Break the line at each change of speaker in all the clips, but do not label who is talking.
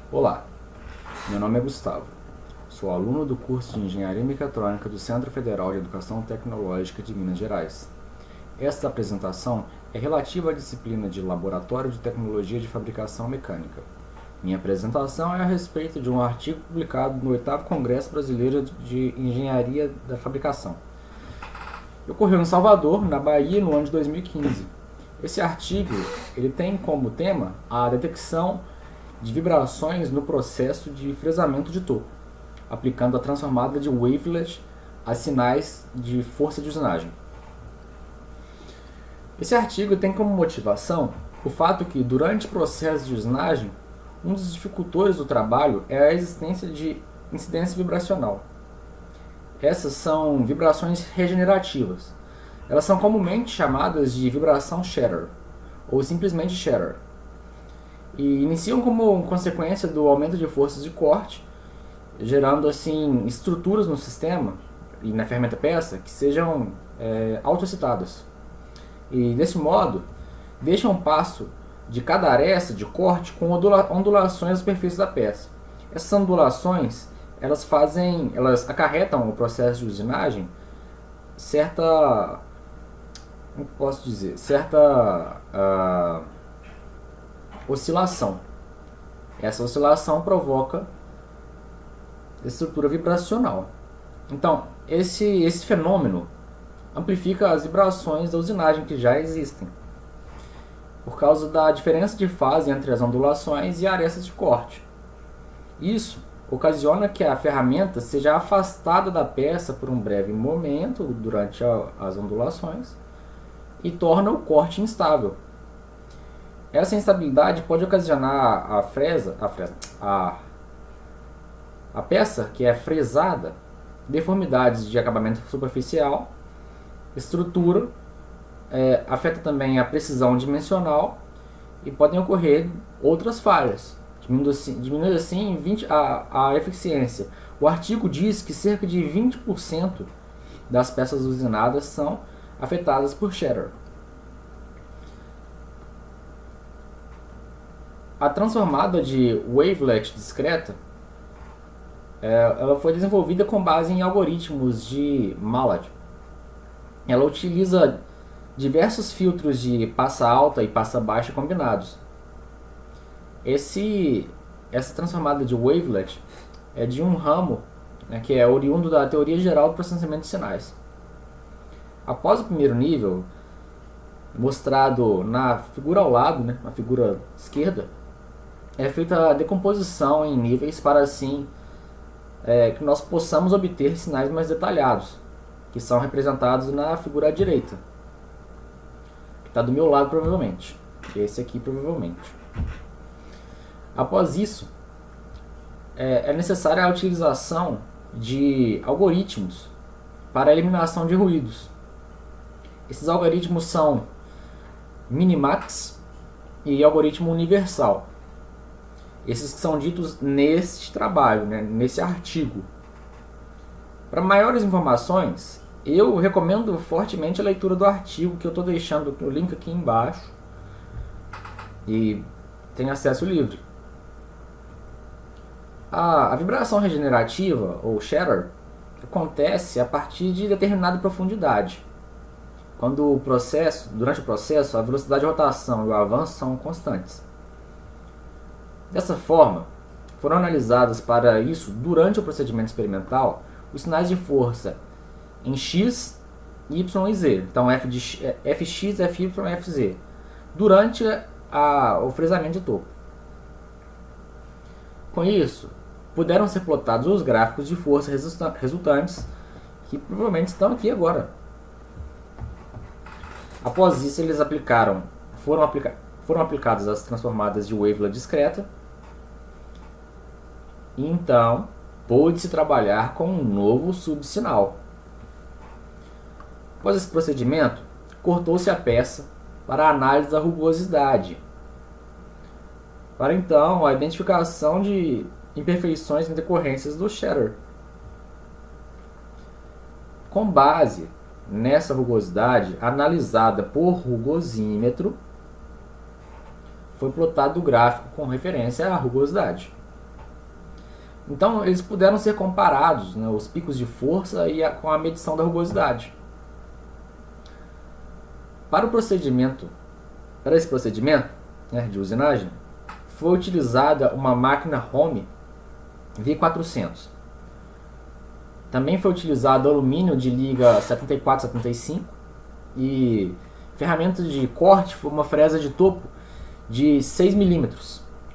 Olá, meu nome é Gustavo. Sou aluno do curso de Engenharia Mecatrônica do Centro Federal de Educação Tecnológica de Minas Gerais. Esta apresentação é relativa à disciplina de Laboratório de Tecnologia de Fabricação Mecânica. Minha apresentação é a respeito de um artigo publicado no 8º Congresso Brasileiro de Engenharia da Fabricação. Ocorreu em Salvador, na Bahia, no ano de 2015. Esse artigo ele tem como tema a detecção de vibrações no processo de fresamento de topo, aplicando a transformada de wavelet a sinais de força de usinagem. Esse artigo tem como motivação o fato que, durante o processo de usinagem, um dos dificultores do trabalho é a existência de incidência vibracional. Essas são vibrações regenerativas. Elas são comumente chamadas de vibração shatter, ou simplesmente shatter, e iniciam como consequência do aumento de forças de corte, gerando assim estruturas no sistema e na ferramenta peça que sejam autoexcitadas. E desse modo, deixam um passo de cada aresta de corte com ondulações na superfície da peça. Essas ondulações elas acarretam o processo de usinagem certa oscilação. Essa oscilação provoca estrutura vibracional. Então, esse fenômeno amplifica as vibrações da usinagem que já existem, por causa da diferença de fase entre as ondulações e arestas de corte. Isso ocasiona que a ferramenta seja afastada da peça por um breve momento durante as ondulações e torna o corte instável. Essa instabilidade pode ocasionar a peça que é fresada, deformidades de acabamento superficial, estrutura, afeta também a precisão dimensional e podem ocorrer outras falhas, diminuindo assim a eficiência. O artigo diz que cerca de 20% das peças usinadas são afetadas por shatter. A transformada de wavelet discreta ela foi desenvolvida com base em algoritmos de Maillard. Ela utiliza diversos filtros de passa alta e passa baixa combinados. Essa transformada de wavelet é de um ramo, que é oriundo da teoria geral do processamento de sinais. Após o primeiro nível, mostrado na figura ao lado, na figura esquerda, é feita a decomposição em níveis para assim que nós possamos obter sinais mais detalhados, que são representados na figura à direita, que está do meu lado provavelmente, esse aqui provavelmente. Após isso, é necessária a utilização de algoritmos para a eliminação de ruídos. Esses algoritmos são Minimax e algoritmo universal. Esses que são ditos neste trabalho, nesse artigo. Para maiores informações, eu recomendo fortemente a leitura do artigo, que eu estou deixando o link aqui embaixo, e tem acesso livre. A vibração regenerativa, ou shatter, acontece a partir de determinada profundidade, quando durante o processo, a velocidade de rotação e o avanço são constantes. Dessa forma, foram analisadas para isso, durante o procedimento experimental, os sinais de força em X, Y e Z. Então, Fx, Fy, Fz, durante o fresamento de topo. Com isso, puderam ser plotados os gráficos de força resultantes, que provavelmente estão aqui agora. Após isso, eles foram aplicadas as transformadas de wavelet discreta, e então pôde-se trabalhar com um novo subsinal. Após esse procedimento, cortou-se a peça para a análise da rugosidade, para então a identificação de imperfeições em decorrências do shatter. Com base nessa rugosidade, analisada por rugosímetro, foi plotado o gráfico com referência à rugosidade. Então eles puderam ser comparados, né, os picos de força com a medição da rugosidade. Para esse procedimento, né, de usinagem, foi utilizada uma máquina Home V400. Também foi utilizado alumínio de liga 74-75 e ferramentas de corte foi uma fresa de topo de 6 mm,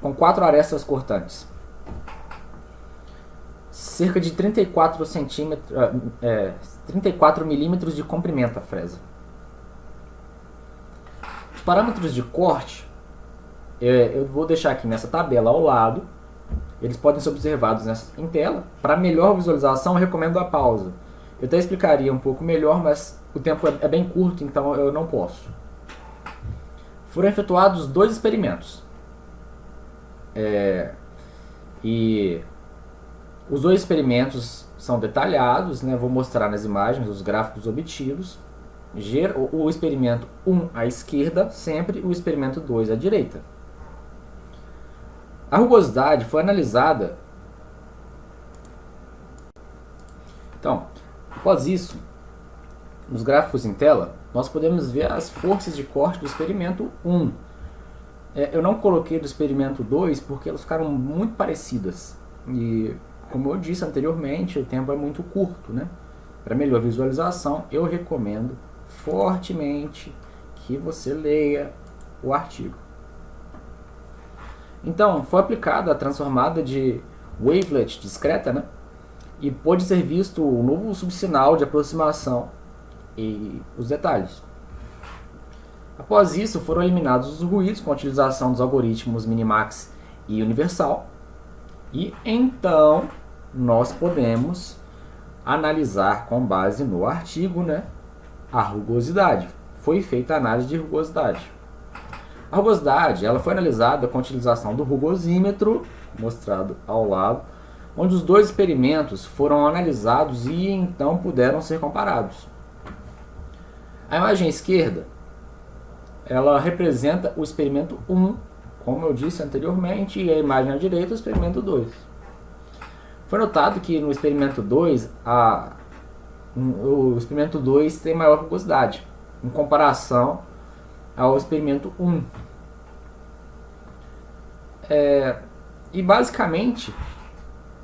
com 4 arestas cortantes. Cerca de 34 milímetros de comprimento a fresa. Os parâmetros de corte eu vou deixar aqui nessa tabela ao lado. Eles podem ser observados em tela. Para melhor visualização, eu recomendo a pausa. Eu até explicaria um pouco melhor, mas o tempo é bem curto, então eu não posso. Foram efetuados 2 experimentos. E os 2 experimentos são detalhados, né? Vou mostrar nas imagens os gráficos obtidos. O experimento 1 à esquerda, sempre o experimento 2 à direita. A rugosidade foi analisada. Então, após isso, nos gráficos em tela, nós podemos ver as forças de corte do experimento 1. Eu não coloquei do experimento 2 porque elas ficaram muito parecidas. E, como eu disse anteriormente, o tempo é muito curto, né? Para melhor visualização, eu recomendo fortemente que você leia o artigo. Então, foi aplicada a transformada de wavelet discreta, né? E pôde ser visto o novo subsinal de aproximação e os detalhes. Após isso, foram eliminados os ruídos com a utilização dos algoritmos Minimax e Universal. E então, nós podemos analisar com base no artigo, né, a rugosidade. Foi feita a análise de rugosidade. A rugosidade ela foi analisada com a utilização do rugosímetro, mostrado ao lado, onde os 2 experimentos foram analisados e então puderam ser comparados. A imagem à esquerda ela representa o experimento 1, como eu disse anteriormente, e a imagem à direita o experimento 2. Foi notado que no experimento 2, o experimento 2 tem maior rugosidade, em comparação ao experimento 1. E basicamente,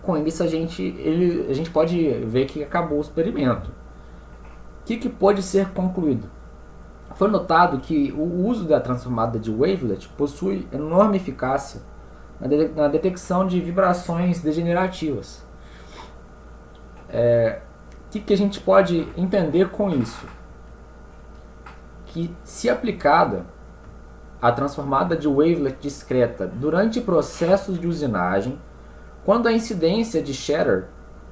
com isso a gente pode ver que acabou o experimento. O que pode ser concluído? Foi notado que o uso da transformada de wavelet possui enorme eficácia na detecção de vibrações degenerativas. O que a gente pode entender com isso? Que, se aplicada a transformada de wavelet discreta durante processos de usinagem, quando a incidência de shatter,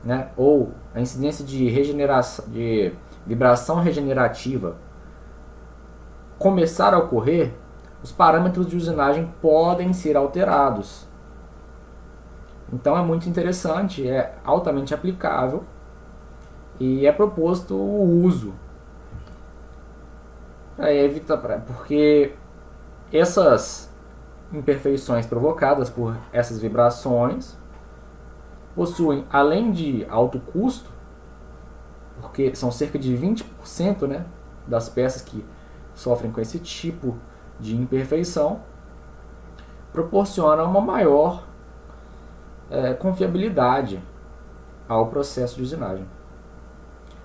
né, ou a incidência de vibração regenerativa começar a ocorrer, os parâmetros de usinagem podem ser alterados. Então é muito interessante, é altamente aplicável e é proposto o uso para evitar, porque essas imperfeições provocadas por essas vibrações possuem, além de alto custo, porque são cerca de 20%, né, das peças que sofrem com esse tipo de imperfeição, proporciona uma maior confiabilidade ao processo de usinagem.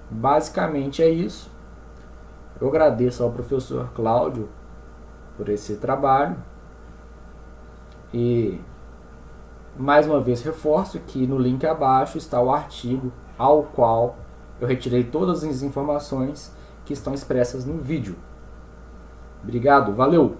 Basicamente é isso. Eu agradeço ao professor Cláudio por esse trabalho e mais uma vez reforço que no link abaixo está o artigo ao qual eu retirei todas as informações que estão expressas no vídeo. Obrigado, valeu!